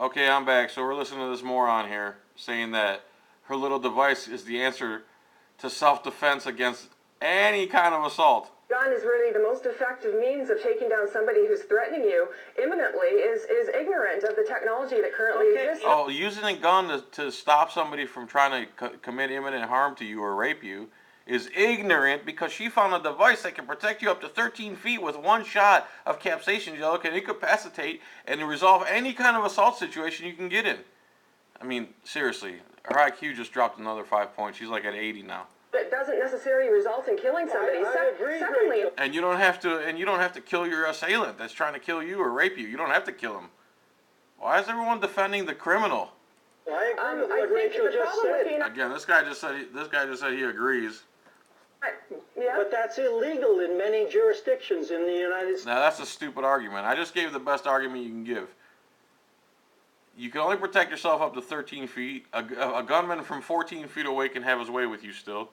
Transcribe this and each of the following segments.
Okay, I'm back. So we're listening to this moron here saying that her little device is the answer to self-defense against any kind of assault. Gun is really the most effective means of taking down somebody who's threatening you imminently is ignorant of the technology that currently exists. Oh, using a gun to stop somebody from trying to commit imminent harm to you or rape you is ignorant because she found a device that can protect you up to 13 feet with one shot of capsaicin gel, can incapacitate and resolve any kind of assault situation you can get in. I mean, seriously, her IQ just dropped another 5 points. She's like at 80 now. It doesn't necessarily result in killing somebody. I agree. Secondly, And you don't have to kill your assailant that's trying to kill you or rape you. You don't have to kill him. Why is everyone defending the criminal? I agree with I what think Rachel the just problem with said. being Again, this guy just said he agrees. yeah. But that's illegal in many jurisdictions in the United States. Now that's a stupid argument. I just gave the best argument you can give. You can only protect yourself up to 13 feet. A gunman from 14 feet away can have his way with you still.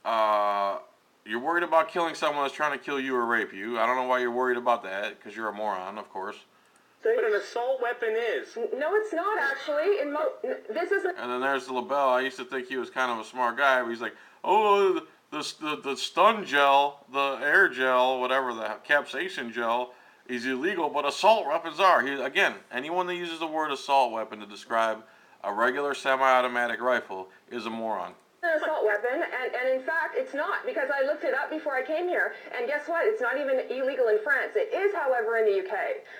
You're worried about killing someone that's trying to kill you or rape you. I don't know why you're worried about that, because you're a moron, of course. But an assault weapon is. No, it's not actually. This isn't. And then there's the LaBelle. I used to think he was kind of a smart guy, but he's like, oh, the stun gel, the air gel, whatever, the capsaicin gel is illegal, but assault weapons are. Again, anyone that uses the word assault weapon to describe a regular semi-automatic rifle is a moron. An assault weapon, and in fact, it's not, because I looked it up before I came here, and guess what? It's not even illegal in France. It is, however, in the UK,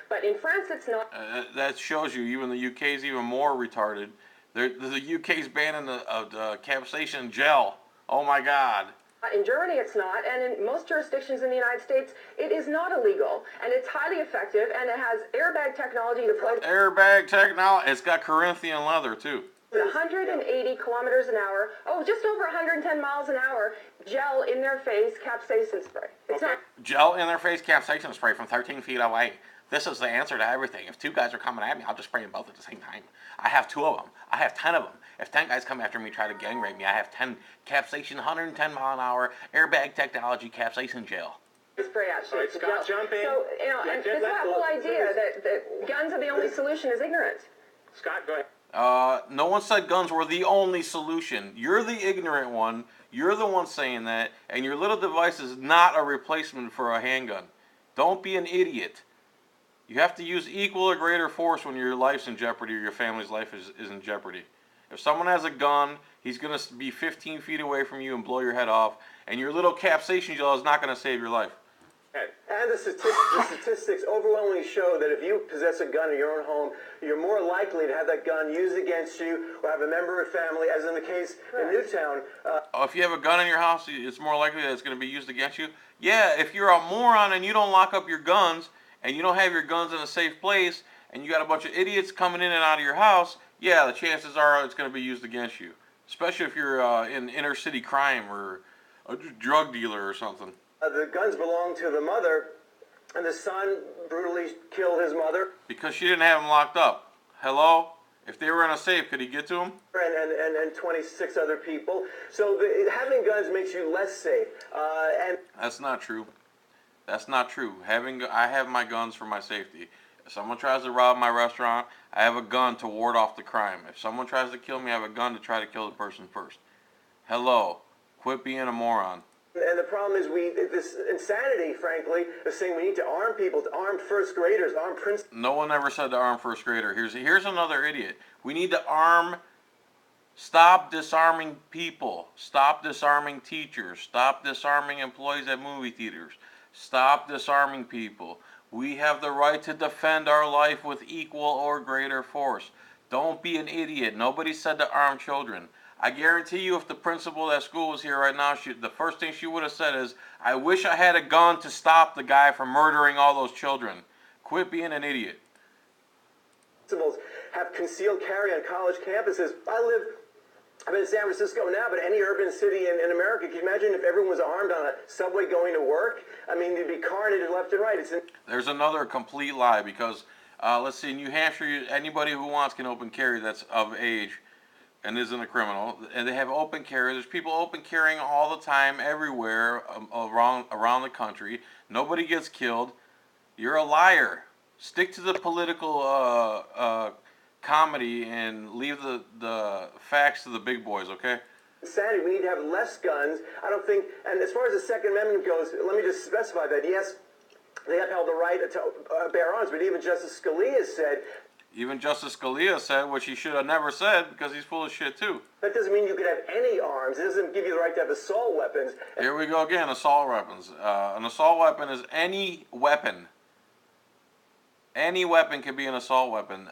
but in France, it's not. That shows you even the UK is even more retarded. The UK's banning the capsaicin gel. Oh my God. In Germany, it's not, and in most jurisdictions in the United States, it is not illegal, and it's highly effective, and it has airbag technology deployed. Airbag technology. It's got Corinthian leather too. 180 kilometers an hour, just over 110 miles an hour, gel in their face capsaicin spray. It's not. Gel in their face capsaicin spray from 13 feet away. This is the answer to everything. If two guys are coming at me, I'll just spray them both at the same time. I have 2 of them. I have 10 of them. If 10 guys come after me try to gang rape me, I have 10 capsaicin, 110 mile an hour airbag technology capsaicin gel. Spray actually. Right, Scott, jump in. So, and this whole idea that guns are the only solution is ignorant. Scott, go ahead. No one said guns were the only solution. You're the ignorant one. You're the one saying that, and your little device is not a replacement for a handgun. Don't be an idiot. You have to use equal or greater force when your life's in jeopardy or your family's life is in jeopardy. If someone has a gun, he's going to be 15 feet away from you and blow your head off, and your little capsaicin gel is not going to save your life. And the statistics overwhelmingly show that if you possess a gun in your own home, you're more likely to have that gun used against you or have a member of family, as in the case in Newtown. If you have a gun in your house, it's more likely that it's going to be used against you. Yeah, if you're a moron and you don't lock up your guns and you don't have your guns in a safe place and you got a bunch of idiots coming in and out of your house, yeah, the chances are it's going to be used against you. Especially if you're in inner city crime or a drug dealer or something. The guns belong to the mother, and the son brutally killed his mother. Because she didn't have him locked up. Hello? If they were in a safe, could he get to him? And 26 other people. So having guns makes you less safe. And that's not true. That's not true. I have my guns for my safety. If someone tries to rob my restaurant, I have a gun to ward off the crime. If someone tries to kill me, I have a gun to try to kill the person first. Hello? Quit being a moron. And the problem is this insanity, frankly, of saying we need to arm people, to arm first graders, arm principals. No one ever said to arm first grader. Here's another idiot. We need to arm. Stop disarming people. Stop disarming teachers. Stop disarming employees at movie theaters. Stop disarming people. We have the right to defend our life with equal or greater force. Don't be an idiot. Nobody said to arm children. I guarantee you if the principal at school was here right now, the first thing she would have said is, I wish I had a gun to stop the guy from murdering all those children. Quit being an idiot. Principals have concealed carry on college campuses. I'm in San Francisco now, but any urban city in America, can you imagine if everyone was armed on a subway going to work? I mean, there'd be carnage left and right. There's another complete lie because, let's see, in New Hampshire, anybody who wants can open carry that's of age and isn't a criminal, and they have open carry. There's people open carrying all the time, everywhere around the country. Nobody gets killed. You're a liar. Stick to the political comedy and leave the facts to the big boys, okay? Insanity. We need to have less guns. I don't think, and as far as the Second Amendment goes, let me just specify that, yes, they upheld the right to bear arms, but even Justice Scalia said, Even Justice Scalia said what she should have never said because he's full of shit too. that doesn't mean you could have any arms. It doesn't give you the right to have assault weapons. Here we go again, assault weapons. An assault weapon is any weapon. Any weapon can be an assault weapon.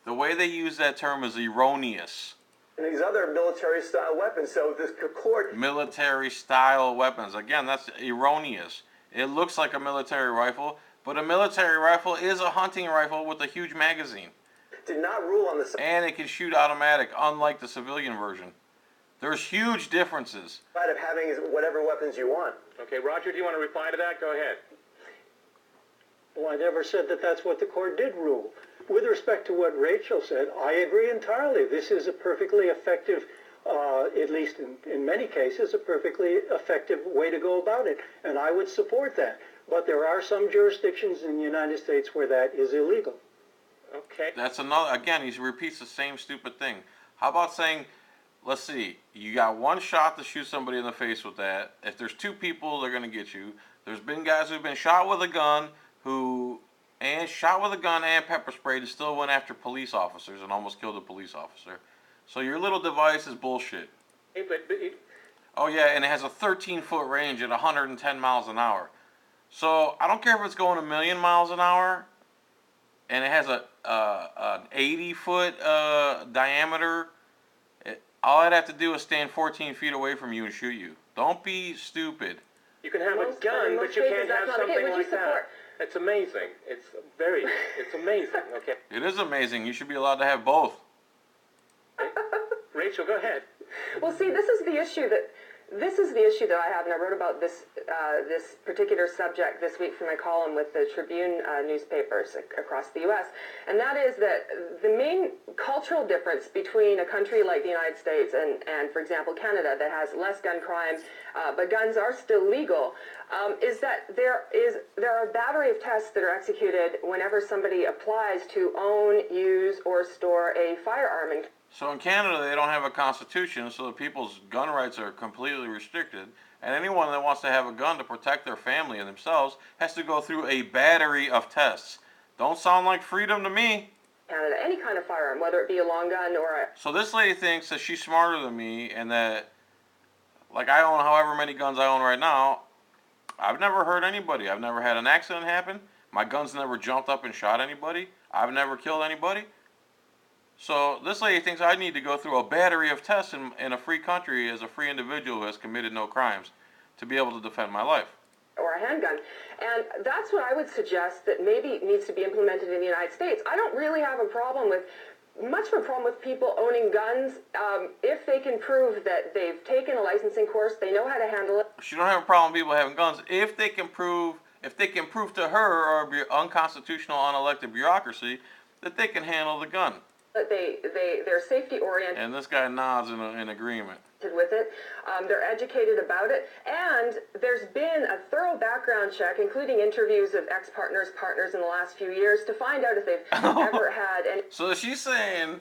The way they use that term is erroneous. And these other military-style weapons, so this court... Military-style weapons. Again, that's erroneous. It looks like a military rifle, but a military rifle is a hunting rifle with a huge magazine. did not rule on the... And it can shoot automatic, unlike the civilian version. There's huge differences. ...side of having whatever weapons you want. Okay, Roger, do you want to reply to that? Go ahead. Well, I never said that that's what the court did rule. With respect to what Rachel said, I agree entirely. This is a perfectly effective, at least in many cases, a perfectly effective way to go about it. And I would support that. But there are some jurisdictions in the United States where that is illegal. Okay. That's another, again, he repeats the same stupid thing. How about saying, let's see, you got one shot to shoot somebody in the face with that. If there's two people, they're going to get you. There's been guys who've been shot with a gun shot with a gun and pepper sprayed and still went after police officers and almost killed a police officer. So your little device is bullshit. Hey, but Oh yeah, and it has a 13-foot range at 110 miles an hour. So I don't care if it's going a million miles an hour, and it has an 80-foot diameter. All I'd have to do is stand 14 feet away from you and shoot you. Don't be stupid. you can have a Most- gun, in but most you cases, can't that's have not okay. something Would you like that. support- It's amazing. It's amazing. Okay. It is amazing. You should be allowed to have both. Rachel, go ahead. Well, see, this is the issue that I have, and I wrote about this this particular subject this week for my column with the Tribune newspapers across the U.S. And that is that the main cultural difference between a country like the United States and for example, Canada, that has less gun crime, but guns are still legal, is that there are a battery of tests that are executed whenever somebody applies to own, use, or store a firearm. And So in Canada, they don't have a constitution, so the people's gun rights are completely restricted. And anyone that wants to have a gun to protect their family and themselves has to go through a battery of tests. Don't sound like freedom to me. Canada, any kind of firearm, whether it be a long gun or a... So this lady thinks that she's smarter than me and that, like, I own however many guns I own right now. I've never hurt anybody. I've never had an accident happen. My gun's never jumped up and shot anybody. I've never killed anybody. So this lady thinks I need to go through a battery of tests in a free country as a free individual who has committed no crimes to be able to defend my life. or a handgun. And that's what I would suggest that maybe needs to be implemented in the United States. I don't really have much of a problem with people owning guns if they can prove that they've taken a licensing course, they know how to handle it. She don't have a problem with people having guns if they can prove to her or unconstitutional, unelected bureaucracy that they can handle the gun. That they're safety oriented. And this guy nods in agreement. With it, they're educated about it, and there's been a thorough background check, including interviews of ex-partners, partners in the last few years, to find out if they've ever had any. So she's saying,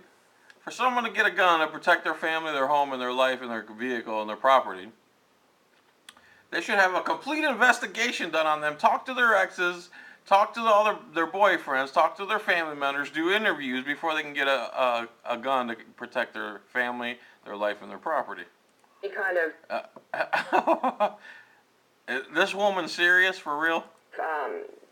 for someone to get a gun to protect their family, their home, and their life, and their vehicle, and their property, they should have a complete investigation done on them. Talk to their exes, talk to all their boyfriends, talk to their family members, do interviews before they can get a gun to protect their family, their life, and their property. Any kind of Is this woman serious, for real?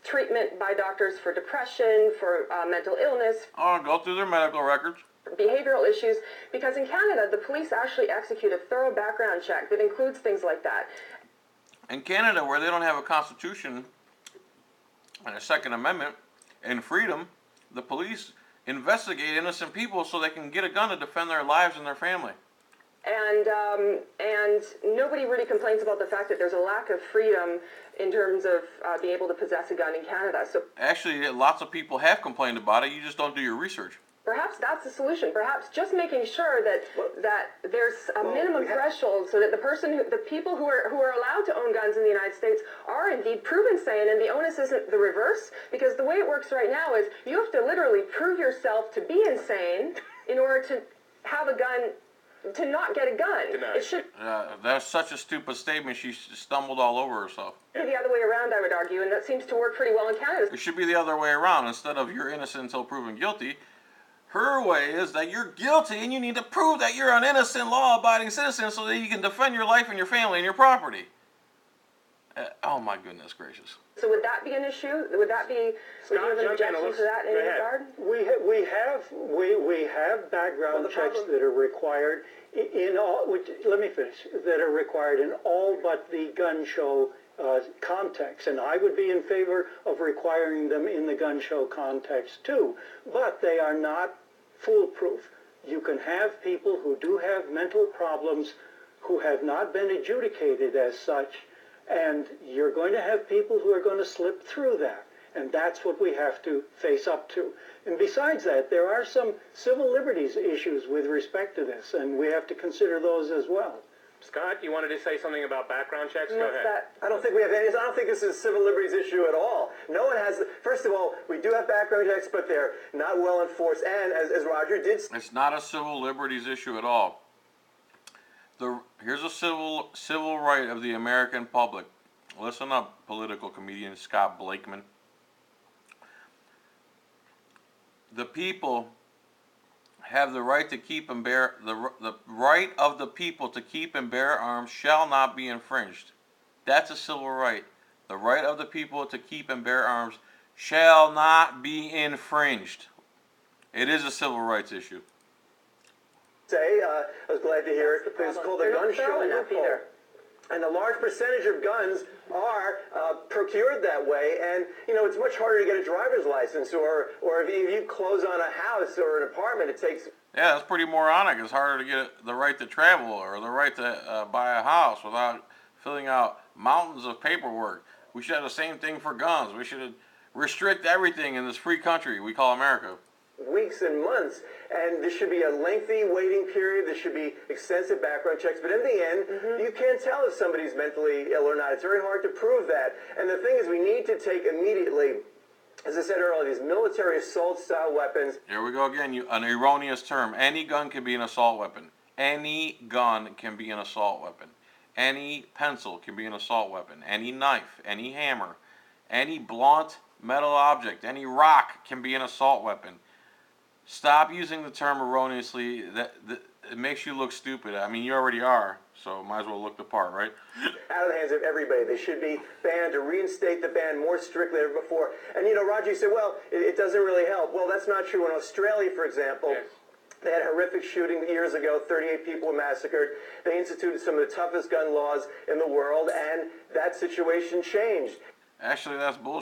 treatment by doctors for depression, for mental illness, Oh, go through their medical records. behavioral issues, because in Canada, the police actually execute a thorough background check that includes things like that. In Canada, where they don't have a constitution and a Second Amendment and freedom, the police investigate innocent people so they can get a gun to defend their lives and their family. And nobody really complains about the fact that there's a lack of freedom in terms of being able to possess a gun in Canada. So Actually, lots of people have complained about it. You just don't do your research. Perhaps that's the solution. Perhaps just making sure that there's a minimum threshold so that the people who are allowed to own guns in the United States are indeed proven sane, and the onus isn't the reverse. Because the way it works right now is you have to literally prove yourself to be insane in order to have a gun, to not get a gun. It should That's such a stupid statement. She stumbled all over herself. be the other way around, I would argue, and that seems to work pretty well in Canada. It should be the other way around. Instead of you're innocent until proven guilty, her way is that you're guilty and you need to prove that you're an innocent, law-abiding citizen so that you can defend your life and your family and your property. Oh my goodness gracious. So would that be an issue? Would that be, would you have an objection to that in any regard? We have background checks that are required in all, let me finish, that are required in all but the gun show context, and I would be in favor of requiring them in the gun show context too, but they are not foolproof. You can have people who do have mental problems who have not been adjudicated as such, and you're going to have people who are going to slip through that, and that's what we have to face up to. And besides that, there are some civil liberties issues with respect to this, and we have to consider those as well. Scott, you wanted to say something about background checks? Go ahead. I don't think we have any. I don't think this is a civil liberties issue at all. No one has. First of all, we do have background checks, but they're not well enforced. And as Roger did, It's not a civil liberties issue at all. Here's a civil right of the American public. Listen up, political comedian Scott Blakeman. The people have the right to keep and bear the right of the people to keep and bear arms shall not be infringed. That's a civil right. The right of the people to keep and bear arms shall not be infringed. It is a civil rights issue. I was glad to hear it. It's called a gun show loophole. And a large percentage of guns are procured that way, and it's much harder to get a driver's license, or if you close on a house or an apartment, it takes. Yeah, that's pretty moronic. It's harder to get the right to travel or the right to buy a house without filling out mountains of paperwork. We should have the same thing for guns. We should restrict everything in this free country we call America. Weeks and months, and there should be a lengthy waiting period. There should be extensive background checks, but in the end, you can't tell if somebody's mentally ill or not. It's very hard to prove that. And the thing is, we need to take immediately, as I said earlier, these military assault-style weapons. Here we go again. An erroneous term. Any gun can be an assault weapon. Any gun can be an assault weapon. Any pencil can be an assault weapon. Any knife, any hammer, any blunt metal object, any rock can be an assault weapon. Stop using the term erroneously. That it makes you look stupid. I mean, you already are, so might as well look the part, right? Out of the hands of everybody. They should be banned, to reinstate the ban more strictly than ever before. And Roger, you said, well, it doesn't really help. Well, that's not true. In Australia, for example, they had a horrific shooting years ago. 38 people were massacred. They instituted some of the toughest gun laws in the world, and that situation changed. Actually, that's bullshit.